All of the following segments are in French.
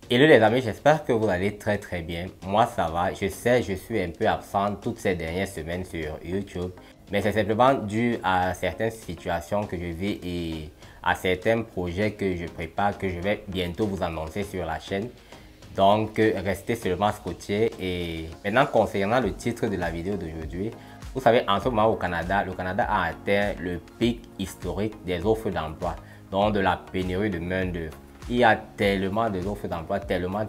Hello les amis, j'espère que vous allez très bien. Moi ça va, je sais, je suis un peu absent toutes ces dernières semaines sur YouTube, mais c'est simplement dû à certaines situations que je vis et à certains projets que je prépare, que je vais bientôt vous annoncer sur la chaîne. Donc restez seulement scotchés. Et maintenant concernant le titre de la vidéo d'aujourd'hui, vous savez, en ce moment au Canada, le Canada a atteint le pic historique des offres d'emploi, donc de la pénurie de main-d'œuvre. Il y a tellement d'offres d'emploi, tellement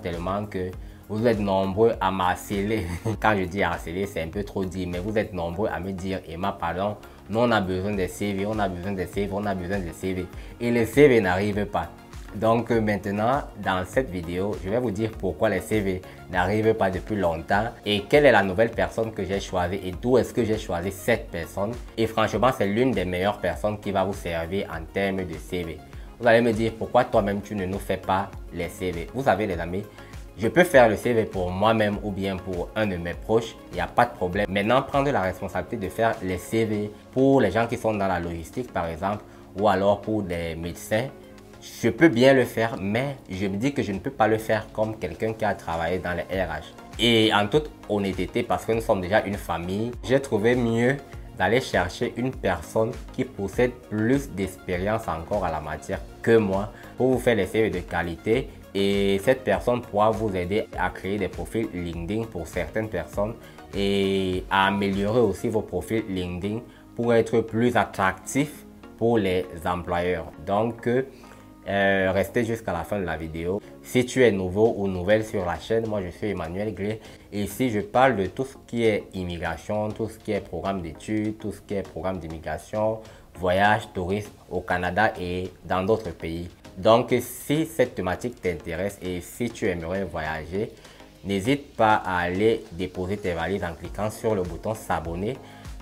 que vous êtes nombreux à m'harceler. Quand je dis harceler, c'est un peu trop dit, mais vous êtes nombreux à me dire, Emma, pardon, nous on a besoin de CV, on a besoin de CV, on a besoin de CV. Et les CV n'arrivent pas. Donc maintenant, dans cette vidéo, je vais vous dire pourquoi les CV n'arrivent pas depuis longtemps et quelle est la nouvelle personne que j'ai choisie et d'où est-ce que j'ai choisi cette personne. Et franchement, c'est l'une des meilleures personnes qui va vous servir en termes de CV. Vous allez me dire pourquoi toi-même tu ne nous fais pas les CV. Vous savez les amis, je peux faire le CV pour moi-même ou bien pour un de mes proches, il n'y a pas de problème. Maintenant, prendre la responsabilité de faire les CV pour les gens qui sont dans la logistique par exemple ou alors pour des médecins, je peux bien le faire, mais je me dis que je ne peux pas le faire comme quelqu'un qui a travaillé dans les RH. Et en toute honnêteté, parce que nous sommes déjà une famille, j'ai trouvé mieux d'aller chercher une personne qui possède plus d'expérience encore à la matière que moi pour vous faire les CV de qualité. Et cette personne pourra vous aider à créer des profils LinkedIn pour certaines personnes et à améliorer aussi vos profils LinkedIn pour être plus attractifs pour les employeurs. Donc, restez jusqu'à la fin de la vidéo. Si tu es nouveau ou nouvelle sur la chaîne, moi je suis Emmanuel Gré. Et ici je parle de tout ce qui est immigration, tout ce qui est programme d'études, tout ce qui est programme d'immigration, voyage, tourisme au Canada et dans d'autres pays. Donc si cette thématique t'intéresse et si tu aimerais voyager, n'hésite pas à aller déposer tes valises en cliquant sur le bouton s'abonner,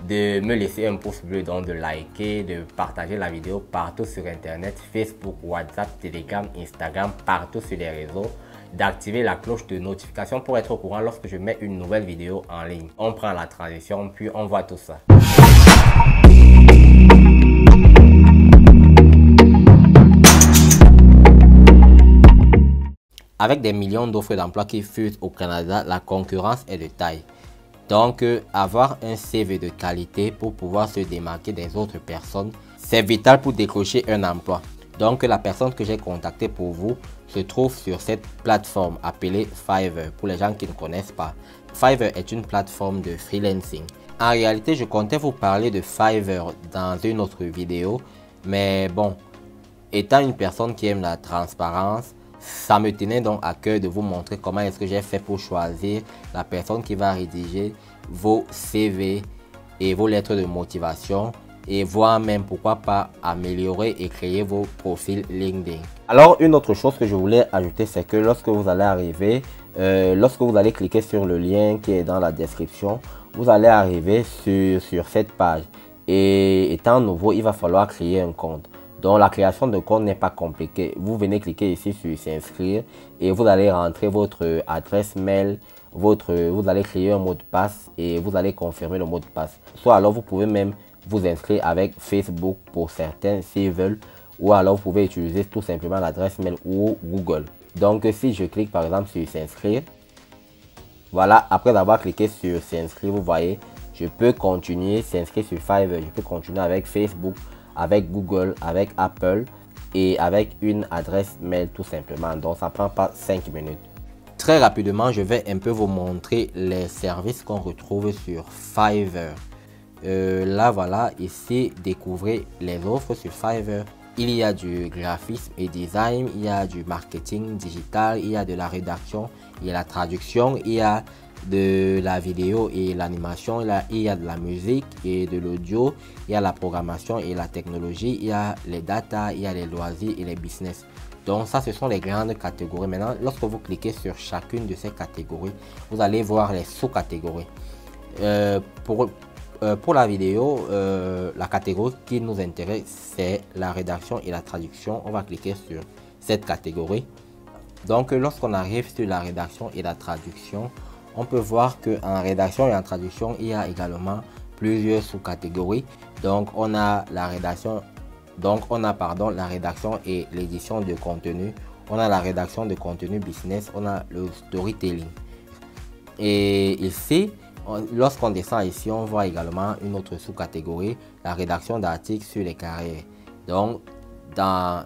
de me laisser un pouce bleu, donc de liker, de partager la vidéo partout sur internet, Facebook, WhatsApp, Telegram, Instagram, partout sur les réseaux, d'activer la cloche de notification pour être au courant lorsque je mets une nouvelle vidéo en ligne. On prend la transition puis on voit tout ça. Avec des millions d'offres d'emploi qui fusent au Canada, la concurrence est de taille. Donc, avoir un CV de qualité pour pouvoir se démarquer des autres personnes, c'est vital pour décrocher un emploi. Donc, la personne que j'ai contactée pour vous se trouve sur cette plateforme appelée Fiverr, pour les gens qui ne connaissent pas. Fiverr est une plateforme de freelancing. En réalité, je comptais vous parler de Fiverr dans une autre vidéo, mais bon, étant une personne qui aime la transparence, ça me tenait donc à cœur de vous montrer comment est-ce que j'ai fait pour choisir la personne qui va rédiger vos CV et vos lettres de motivation et voir même pourquoi pas améliorer et créer vos profils LinkedIn. Alors une autre chose que je voulais ajouter, c'est que lorsque vous allez arriver, lorsque vous allez cliquer sur le lien qui est dans la description, vous allez arriver sur cette page et étant nouveau, il va falloir créer un compte. Donc la création de compte n'est pas compliquée. Vous venez cliquer ici sur s'inscrire et vous allez rentrer votre adresse mail, vous allez créer un mot de passe et vous allez confirmer le mot de passe. Soit alors vous pouvez même vous inscrire avec Facebook pour certains s'ils veulent, ou alors vous pouvez utiliser tout simplement l'adresse mail ou Google. Donc si je clique par exemple sur s'inscrire, voilà, après avoir cliqué sur s'inscrire, vous voyez, je peux continuer, s'inscrire sur Fiverr, je peux continuer avec Facebook, avec Google, avec Apple et avec une adresse mail tout simplement. Donc ça prend pas 5 minutes. Très rapidement, je vais un peu vous montrer les services qu'on retrouve sur Fiverr. Là voilà, ici découvrez les offres sur Fiverr. Il y a du graphisme et design, il y a du marketing digital, il y a de la rédaction, il y a la traduction, il y a de la vidéo et l'animation, il y a de la musique et de l'audio, il y a la programmation et la technologie, il y a les data, il y a les loisirs et les business. Donc ça, ce sont les grandes catégories. Maintenant, lorsque vous cliquez sur chacune de ces catégories, vous allez voir les sous-catégories. Pour la vidéo, la catégorie qui nous intéresse, c'est la rédaction et la traduction. On va cliquer sur cette catégorie. Donc lorsqu'on arrive sur la rédaction et la traduction, on peut voir qu'en rédaction et en traduction, il y a également plusieurs sous-catégories. Donc la rédaction et l'édition de contenu on a la rédaction de contenu business, on a le storytelling. Et ici, lorsqu'on descend ici, on voit également une autre sous-catégorie, la rédaction d'articles sur les carrières. Donc, dans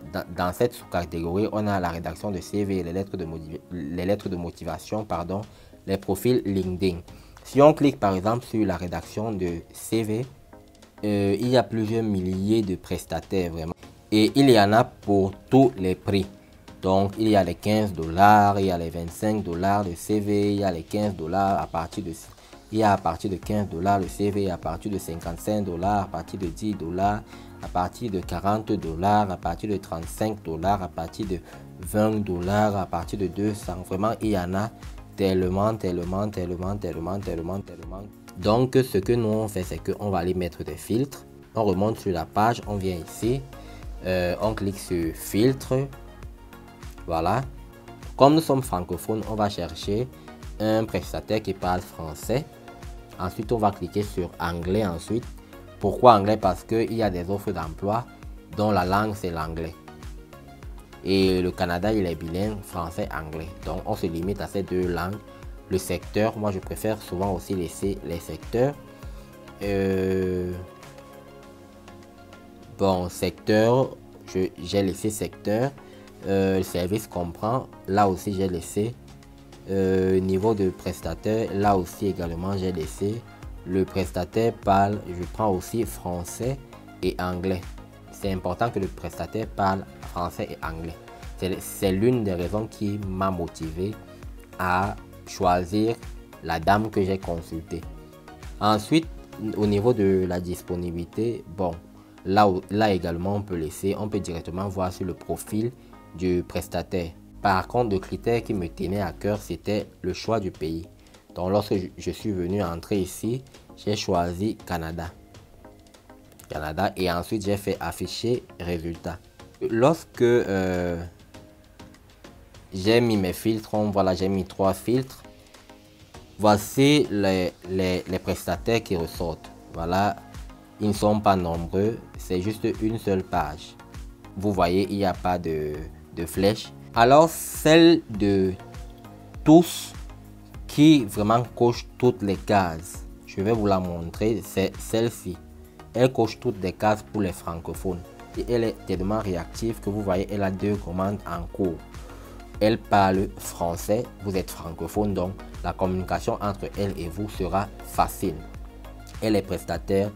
cette sous-catégorie, on a la rédaction de CV, les lettres de motivation, pardon, les profils LinkedIn. Si on clique par exemple sur la rédaction de CV, il y a plusieurs milliers de prestataires vraiment. Et il y en a pour tous les prix. Donc, il y a les 15 $, il y a les 25 $ de CV, il y a les 15 $ à partir de... Il y a à partir de 15 $ le CV, à partir de 55 $, à partir de 10 $, à partir de 40 $, à partir de 35 $, à partir de 20 $, à partir de 200. Vraiment, il y en a tellement. Donc, ce que nous on fait, c'est qu'on va aller mettre des filtres. On remonte sur la page, on vient ici, on clique sur filtre. Voilà. Comme nous sommes francophones, on va chercher un prestataire qui parle français. Ensuite, on va cliquer sur anglais ensuite. Pourquoi anglais? Parce qu'il y a des offres d'emploi dont la langue c'est l'anglais. Et le Canada, il est bilingue, français-anglais. Donc, on se limite à ces deux langues. Le secteur, moi je préfère souvent aussi laisser les secteurs. Bon, secteur, j'ai laissé secteur. Le service comprend, là aussi j'ai laissé. Niveau de prestataire, là aussi également j'ai laissé. Le prestataire parle, je prends aussi français et anglais. C'est important que le prestataire parle français et anglais. C'est l'une des raisons qui m'a motivé à choisir la dame que j'ai consultée. Ensuite, au niveau de la disponibilité, bon, là également on peut directement voir sur le profil du prestataire. Par contre, le critère qui me tenait à cœur, c'était le choix du pays. Donc, lorsque je suis venu entrer ici, j'ai choisi Canada. Et ensuite, j'ai fait afficher résultats. Lorsque j'ai mis mes filtres, voilà, j'ai mis 3 filtres. Voici les prestataires qui ressortent. Voilà, ils ne sont pas nombreux, c'est juste une seule page. Vous voyez, il n'y a pas de flèche. Alors, celle de tous qui vraiment coche toutes les cases, je vais vous la montrer, c'est celle-ci. Elle coche toutes les cases pour les francophones. Et elle est tellement réactive que vous voyez, elle a 2 commandes en cours. Elle parle français, vous êtes francophone, donc la communication entre elle et vous sera facile. Elle est prestataire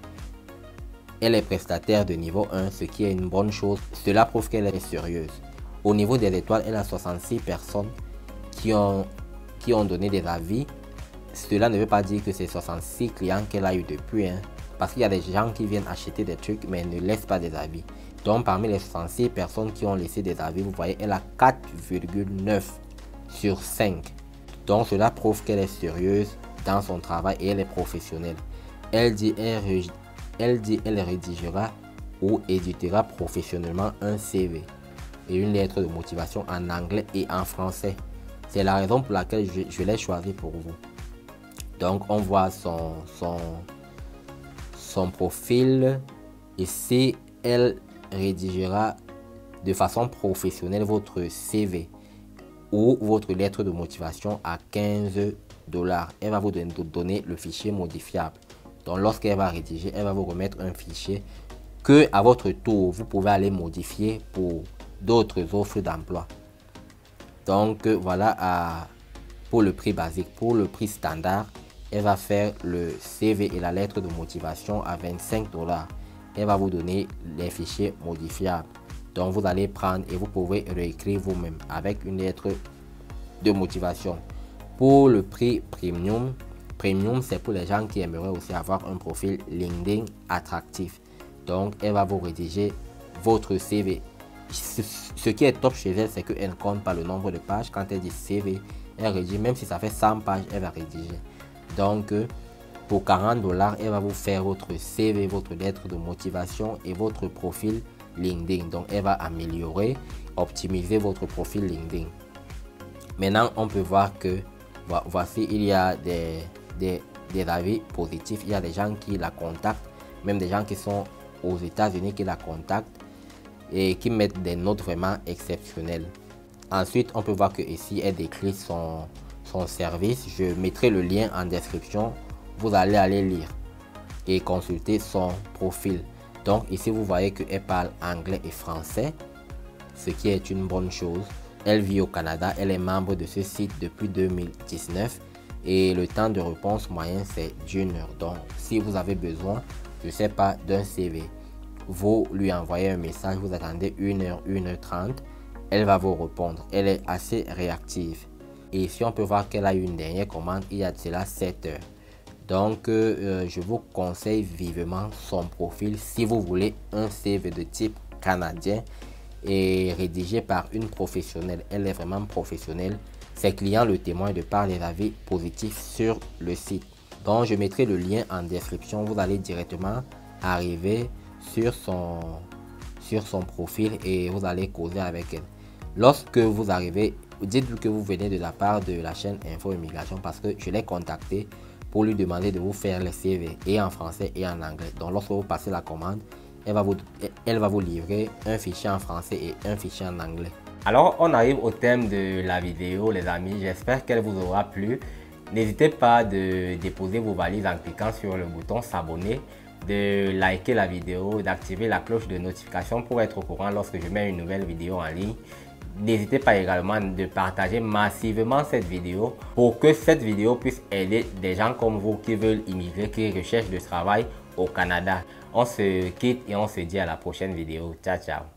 de niveau 1, ce qui est une bonne chose. Cela prouve qu'elle est sérieuse. Au niveau des étoiles, elle a 66 personnes qui ont donné des avis. Cela ne veut pas dire que c'est 66 clients qu'elle a eu depuis, hein, parce qu'il y a des gens qui viennent acheter des trucs mais ne laissent pas des avis. Donc parmi les 66 personnes qui ont laissé des avis, vous voyez, elle a 4,9 sur 5. Donc cela prouve qu'elle est sérieuse dans son travail et elle est professionnelle. Elle dit elle rédigera ou éditera professionnellement un CV et une lettre de motivation en anglais et en français. C'est la raison pour laquelle je l'ai choisi pour vous. Donc on voit son profil. Ici, elle rédigera de façon professionnelle votre CV ou votre lettre de motivation à 15 $. Elle va vous donner le fichier modifiable. Donc lorsqu'elle va rédiger, elle va vous remettre un fichier que à votre tour, vous pouvez aller modifier pour d'autres offres d'emploi. Donc voilà pour le prix basique. Pour le prix standard, elle va faire le CV et la lettre de motivation à 25 $. Elle va vous donner les fichiers modifiables. Donc vous allez prendre et vous pouvez réécrire vous-même avec une lettre de motivation. Pour le prix premium, c'est pour les gens qui aimeraient aussi avoir un profil LinkedIn attractif. Donc elle va vous rédiger votre CV. Ce qui est top chez elle, c'est qu'elle ne compte pas le nombre de pages. Quand elle dit CV, elle rédige, même si ça fait 100 pages, elle va rédiger. Donc pour 40 $, elle va vous faire votre CV, votre lettre de motivation et votre profil LinkedIn. Donc elle va améliorer, optimiser votre profil LinkedIn. Maintenant, on peut voir que voici, il y a des avis positifs. Il y a des gens qui la contactent, même des gens qui sont aux États-Unis qui la contactent et qui mettent des notes vraiment exceptionnelles. Ensuite, on peut voir que ici est décrit son service. Je mettrai le lien en description. Vous allez aller lire et consulter son profil. Donc ici, vous voyez qu'elle parle anglais et français, ce qui est une bonne chose. Elle vit au Canada, elle est membre de ce site depuis 2019 et le temps de réponse moyen c'est d'1 heure. Donc si vous avez besoin, je sais pas, d'un CV, vous lui envoyez un message, vous attendez 1 heure, 1h30, elle va vous répondre. Elle est assez réactive. Et ici on peut voir qu'elle a une dernière commande il y a de cela 7 heures. Donc je vous conseille vivement son profil si vous voulez un CV de type canadien et rédigé par une professionnelle. Elle est vraiment professionnelle. Ses clients le témoignent de par les avis positifs sur le site. Donc je mettrai le lien en description. Vous allez directement arriver sur son profil et vous allez causer avec elle. Lorsque vous arrivez, dites-lui que vous venez de la part de la chaîne Info Immigration parce que je l'ai contacté pour lui demander de vous faire les CV et en français et en anglais. Donc lorsque vous passez la commande, elle va vous livrer un fichier en français et un fichier en anglais. Alors on arrive au thème de la vidéo les amis, j'espère qu'elle vous aura plu. N'hésitez pas de déposer vos valises en cliquant sur le bouton s'abonner, de liker la vidéo, d'activer la cloche de notification pour être au courant lorsque je mets une nouvelle vidéo en ligne. N'hésitez pas également de partager massivement cette vidéo pour que cette vidéo puisse aider des gens comme vous qui veulent immigrer, qui recherchent du travail au Canada. On se quitte et on se dit à la prochaine vidéo. Ciao, ciao.